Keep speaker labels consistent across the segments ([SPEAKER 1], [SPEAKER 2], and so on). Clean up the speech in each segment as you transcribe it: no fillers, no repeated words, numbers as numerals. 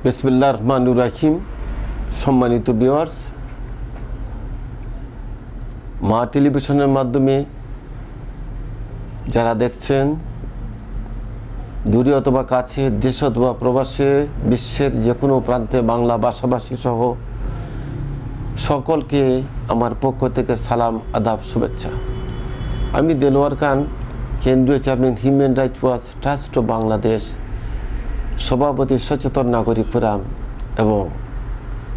[SPEAKER 1] বিসমিল্লাহির রহমানির রহিম। সম্মানিত ভিউয়ার্স, মা টেলিভিশনের মাধ্যমে যারা দেখছেন, দূরে অথবা কাছে, দেশ অথবা প্রবাসে, বিশ্বের যে কোনো প্রান্তে বাংলা ভাষাভাষী সহ সকলকে আমার পক্ষ থেকে সালাম, আদাব, শুভেচ্ছা। আমি দেলোয়ার খান, কেন্দ্রীয় chairman human rights watch trust of Bangladesh, সভাপতি সচেতন নাগরিক ফোরাম এবং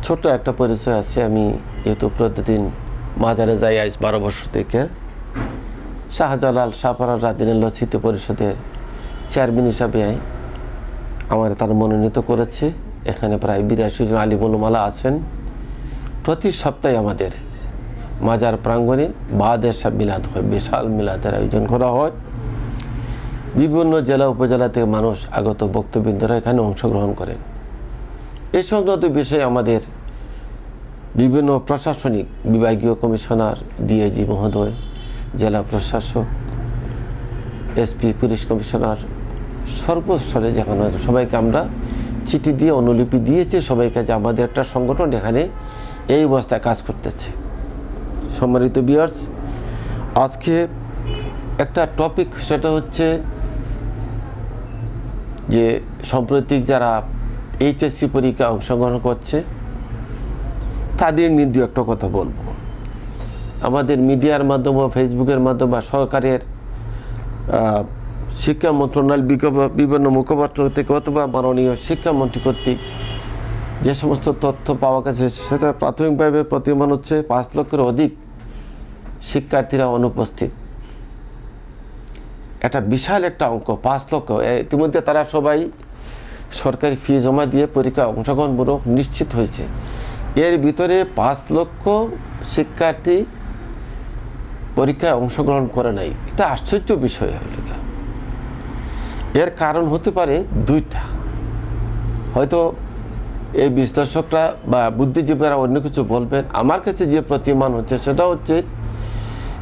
[SPEAKER 1] ছোট্ট একটা পরিচয় আছে। আমি যেহেতু প্রতিদিন মাজারে যাই আজ 12 বছর থেকে, শাহজালাল শাহপাড়া রাদিনাল্লাহ স্মৃতি পরিষদের চেয়ারম্যান হিসাবে আমার তার মনোনীত করেছে। এখানে প্রায় 82 জন আলিম উলামা আছেন। প্রতি সপ্তাহে আমাদের মাজার প্রাঙ্গণে বাদের সাহেব মিলাদ হয়, বিশাল মিলাদের আয়োজন করা হয়। বিভিন্ন জেলা উপজেলা থেকে মানুষ আগত বক্তবৃন্দরা এখানে অংশগ্রহণ করেন। এই সংক্রান্ত বিষয়ে আমাদের বিভিন্ন প্রশাসনিক বিভাগীয় কমিশনার, ডিআইজি মহোদয়, জেলা প্রশাসক, এসপি, পুলিশ কমিশনার, সর্বস্তরে যেখানে সবাইকে আমরা চিঠি দিয়ে অনুলিপি দিয়েছি সবাইকে যে আমাদের একটা সংগঠন এখানে এই অবস্থায় কাজ করতেছে। সম্মানিত ভিউয়ার্স, আজকে একটা টপিক, সেটা হচ্ছে যে সাম্প্রতিক যারা এইচএসসি পরীক্ষা অংশগ্রহণ করছে তাদের নিয়ে দু একটা কথা বলবো। আমাদের মিডিয়ার মাধ্যমে, ফেসবুকের মাধ্যমে বা সরকারের শিক্ষা মন্ত্রণালয় বিভিন্ন মুখপাত্র থেকে অথবা মাননীয় শিক্ষামন্ত্রী কর্তৃক যে সমস্ত তথ্য পাওয়া গেছে, সেটা প্রাথমিকভাবে প্রতীয়মান হচ্ছে 5 লক্ষের অধিক শিক্ষার্থীরা অনুপস্থিত। এটা বিশাল একটা অঙ্ক, 5 লক্ষ। ইতিমধ্যে তারা সবাই সরকারি ফি জমা দিয়ে পরীক্ষা অংশগ্রহণমূলক নিশ্চিত হয়েছে। এর ভিতরে 5 লক্ষ শিক্ষার্থী পরীক্ষায় অংশগ্রহণ করে নাই। এটা আশ্চর্য বিষয় হলো। এর কারণ হতে পারে 2টা। হয়তো এই বিশ্লেষকরা বা বুদ্ধিজীবীরা অন্য কিছু বলবেন। আমার কাছে যে প্রতীয়মান হচ্ছে সেটা হচ্ছে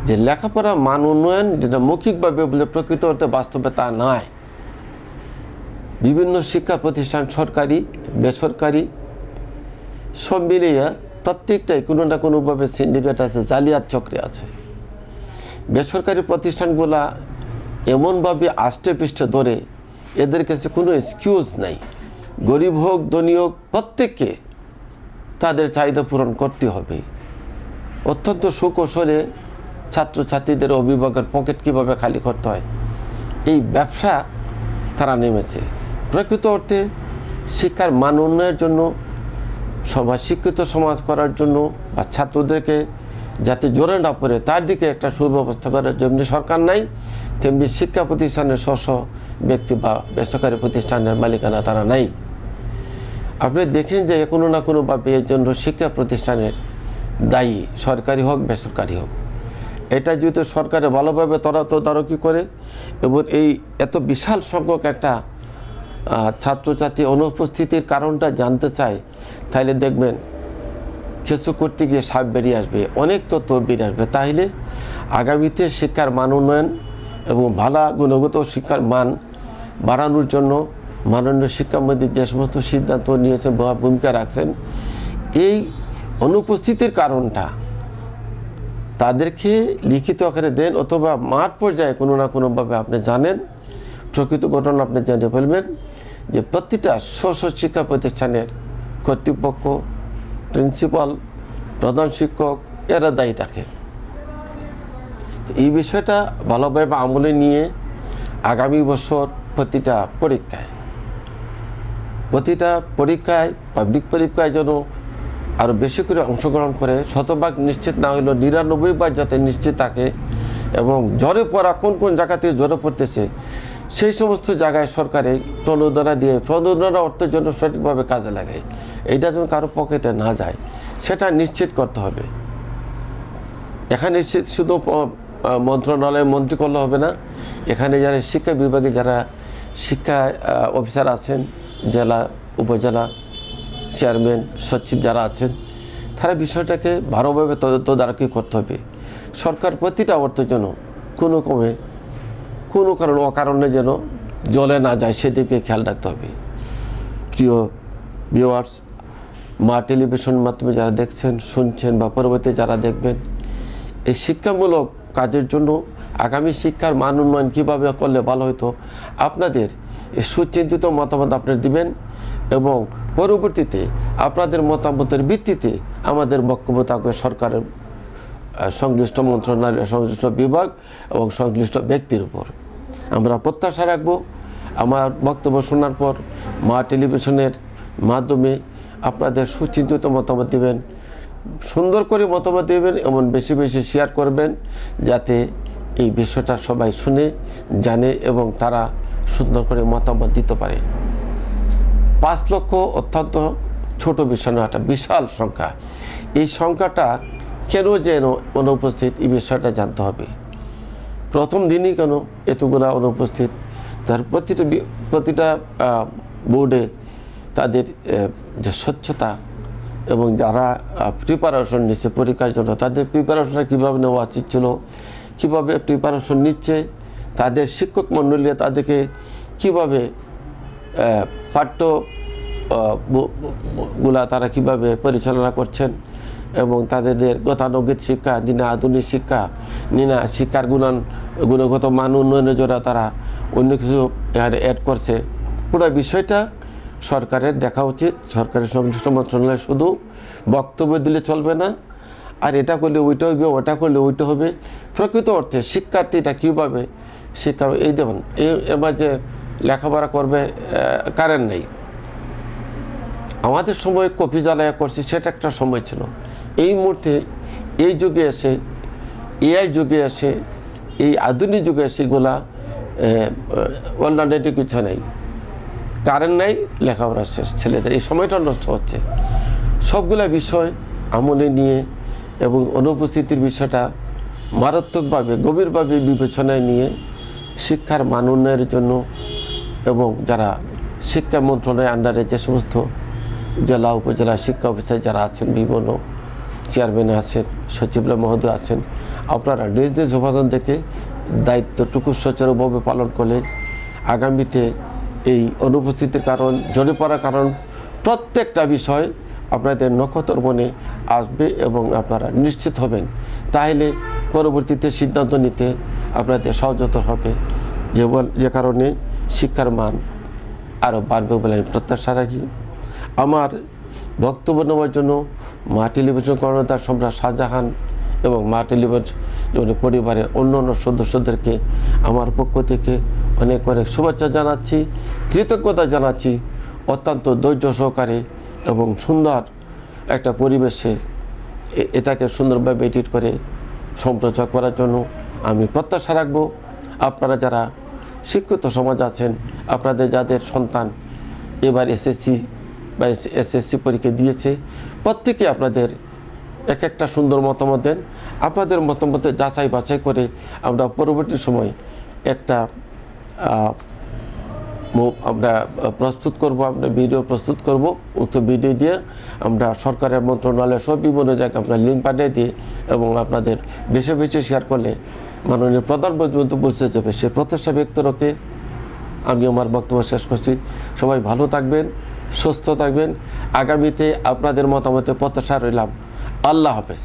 [SPEAKER 1] যে লেখাপড়া মান উন্নয়ন, যেটা মৌখিকভাবে বলে প্রকৃত অর্থে বাস্তবে তা নয়। বিভিন্ন শিক্ষা প্রতিষ্ঠান, সরকারি বেসরকারি সব মিলিয়ে প্রত্যেকটাই কোনো না কোনোভাবে সিন্ডিকেট আছে, জালিয়াত চক্রে আছে। বেসরকারি প্রতিষ্ঠানগুলা এমনভাবে আষ্টে পৃষ্ঠে ধরে, এদের কাছে কোনো এক্সকিউজ নাই। গরিব হোক ধনী হোক, প্রত্যেককে তাদের চাহিদা পূরণ করতে হবে। অত্যন্ত সুকৌশলে ছাত্রছাত্রীদের, অভিভাবকের পকেট কীভাবে খালি করতে হয়, এই ব্যবসা তারা নেমেছে। প্রকৃত অর্থে শিক্ষার মান উন্নয়নের জন্য, শিক্ষিত সমাজ করার জন্য বা ছাত্রদেরকে যাতে জোরে না পড়ে তার দিকে একটা সুব্যবস্থা করার জন্য সরকার নাই, তেমনি শিক্ষা প্রতিষ্ঠানের স্ব ব্যক্তি বা বেসরকারি প্রতিষ্ঠানের মালিকানা তারা নাই। আপনি দেখেন যে কোনো না কোনোভাবে এর জন্য শিক্ষা প্রতিষ্ঠানের দায়ী, সরকারি হোক বেসরকারি হোক। এটা যদি সরকারে ভালোভাবে তদারকি করে এবং এই এত বিশাল সংখ্যক একটা ছাত্রছাত্রী অনুপস্থিতির কারণটা জানতে চায়, তাহলে দেখবেন কিছু করতে গিয়ে সাপ বেরিয়ে আসবে, অনেক তথ্য বেরিয়ে আসবে। তাহলে আগামীতে শিক্ষার মান উন্নয়ন এবং ভালো গুণগত শিক্ষার মান বাড়ানোর জন্য মাননীয় শিক্ষামন্ত্রী যে সমস্ত সিদ্ধান্ত নিয়েছেন বা ভূমিকা রাখছেন, এই অনুপস্থিতির কারণটা তাদেরকে লিখিত আকারে দেন অথবা মাঠ পর্যায়ে কোনো না কোনোভাবে আপনি জানেন, প্রকৃত ঘটনা আপনি জেনে ফেলবেন যে প্রতিটা শিক্ষা প্রতিষ্ঠানের কর্তৃপক্ষ, প্রিন্সিপাল, প্রধান শিক্ষক এরা দায়ী থাকে। তো এই বিষয়টা ভালোভাবে আমলে নিয়ে আগামী বছর প্রতিটা পরীক্ষায় পাবলিক পরীক্ষায় যেন আরও বেশি করে অংশগ্রহণ করে, শতভাগ নিশ্চিত না হলেও 99 যাতে নিশ্চিত থাকে এবং জ্বরে পড়া কোন কোন জায়গা থেকে জ্বরে পড়তেছে সেই সমস্ত জায়গায় সরকারে প্রণোদনা দিয়ে প্রণোদনা অর্থের জন্য সঠিকভাবে কাজে লাগায়। এইটা যেন কারো পকেটে না যায় সেটা নিশ্চিত করতে হবে। এখানে শুধু মন্ত্রণালয় মন্ত্রী করলে হবে না, এখানে যারা শিক্ষা বিভাগে যারা শিক্ষা অফিসার আছেন, জেলা উপজেলা চেয়ারম্যান, সচিব যারা আছেন, তারা বিষয়টাকে ভালোভাবে তদারকি করতে হবে। সরকার প্রতিটা অর্থের জন্য কোনো অকারণে যেন জলে না যায় সেদিকে খেয়াল রাখতে হবে। প্রিয় ভিউয়ার্স, মা টেলিভিশনের মাধ্যমে যারা দেখছেন, শুনছেন বা পরবর্তী যারা দেখবেন, এই শিক্ষামূলক কাজের জন্য আগামী শিক্ষার মান উন্নয়ন কীভাবে করলে ভালো হতো, আপনাদের এই সুচিন্তিত মতামত আপনারা দিবেন এবং পরবর্তীতে আপনাদের মতামতের ভিত্তিতে আমাদের বক্তব্য থাকবে সরকারের সংশ্লিষ্ট মন্ত্রণালয়, সংশ্লিষ্ট বিভাগ এবং সংশ্লিষ্ট ব্যক্তির উপর। আমরা প্রত্যাশা রাখব আমার বক্তব্য শোনার পর মা টেলিভিশনের মাধ্যমে আপনাদের সুচিন্তিত মতামত দেবেন, সুন্দর করে মতামত দেবেন এবং বেশি বেশি শেয়ার করবেন, যাতে এই বিষয়টা সবাই শুনে জানে এবং তারা সুন্দর করে মতামত দিতে পারে। 5 লক্ষ অত্যন্ত ছোট বিষয় নয়, একটা বিশাল সংখ্যা। এই সংখ্যাটা কেন যেন অনুপস্থিত, এই বিষয়টা জানতে হবে। প্রথম দিনই কেন এতগুলা অনুপস্থিত, তার প্রতিটা বোর্ডে তাদের যে স্বচ্ছতা এবং যারা প্রিপারেশন নিচ্ছে পরীক্ষার জন্য, তাদের প্রিপারেশনটা কীভাবে নেওয়া উচিত ছিল, কীভাবে প্রিপারেশন নিচ্ছে, তাদের শিক্ষক মণ্ডলী তাদেরকে কীভাবে পাঠ্য গুলা তারা কীভাবে পরিচালনা করছেন এবং তাদের গতানুগতিক শিক্ষা, নিনা আধুনিক শিক্ষা, নিনা শিক্ষার গুণগত মান উন্নয়নের জন্য তারা অন্য কিছু এখানে অ্যাড করছে। পুরো বিষয়টা সরকারের দেখা উচিত। সরকারের সংশ্লিষ্ট মন্ত্রণালয় শুধু বক্তব্য দিলে চলবে না, আর এটা করলে ওইটা হবে, ওটা করলে ওইটা হবে। প্রকৃত অর্থে শিক্ষার্থীটা কীভাবে শিক্ষা, এই দেখুন এবার যে লেখাপড়া করবে কারেন্ট নেই, আমাদের সময় কপি জ্বালায়া করছি, সেটা একটা সময় ছিল। এই মুহূর্তে এই যুগে এসে, এআই যুগে এসে, এই আধুনিক যুগে এসে এগুলা অল্টারনেটিভ কিছু নেই, কারেন্ট নেই, লেখাপড়া শেষ, ছেলেদের এই সময়টা নষ্ট হচ্ছে। সবগুলা বিষয় আমলে নিয়ে এবং অনুপস্থিতির বিষয়টা মারাত্মকভাবে গভীরভাবে বিবেচনায় নিয়ে শিক্ষার মান উন্নয়নের জন্য এবং যারা শিক্ষা মন্ত্রণালয়ের আন্ডারে যে সমস্ত জেলা উপজেলা শিক্ষা অফিসার যারা আছেন, বিভিন্ন চেয়ারম্যান আছেন, সচিবরা মহোদয় আছেন, আপনারা নিজ নিজ উপাদান থেকে দায়িত্বটুকু সুচারুভাবে পালন করলে আগামীতে এই অনুপস্থিতির কারণ, ঝরে পড়ার কারণ প্রত্যেকটা বিষয় আপনাদের নক্ষত্র মনে আসবে এবং আপনারা নিশ্চিত হবেন। তাহলে পরবর্তীতে সিদ্ধান্ত নিতে আপনাদের সহজতর হবে, যে কারণে শিক্ষার মান আরও বাড়বে বলে আমি প্রত্যাশা রাখি। আমার বক্তব্য নেওয়ার জন্য মা টেলিভিশন কর্ণধার সম্রাট শাহজাহান এবং মা টেলিভিশন পরিবারের অন্য অন্য সদস্যদেরকে আমার পক্ষ থেকে অনেক অনেক শুভেচ্ছা জানাচ্ছি, কৃতজ্ঞতা জানাচ্ছি। অত্যন্ত ধৈর্য সহকারে এবং সুন্দর একটা পরিবেশে এটাকে সুন্দরভাবে এডিট করে সম্প্রচার করার জন্য আমি প্রত্যাশা রাখব। আপনারা যারা শিক্ষিত সমাজ আছেন, আপনাদের যাদের সন্তান এবার এসএসসি বা এসএসসি পরীক্ষা দিয়েছে, প্রত্যেকে আপনাদের এক একটা সুন্দর মতামত দেন। আপনাদের মতামতে যাচাই বাছাই করে আমরা পরবর্তী সময় একটা আমরা প্রস্তুত করব, আমরা ভিডিও প্রস্তুত করব। উক্ত ভিডিও দিয়ে আমরা সরকারের মন্ত্রণালয় সব বিভিন্ন জায়গায় আমরা লিঙ্ক পাঠিয়ে দিই এবং আপনাদের বেশি বেশি শেয়ার করলে মাননীয় প্রধানমন্ত্রী পর্যন্ত বুঝতে যাবে। সে প্রত্যাশা ব্যক্ত রেখে আমি আমার বক্তব্য শেষ করছি। সবাই ভালো থাকবেন, সুস্থ থাকবেন। আগামীতে আপনাদের মতামতে প্রত্যাশা রইলাম। আল্লাহ হাফেজ।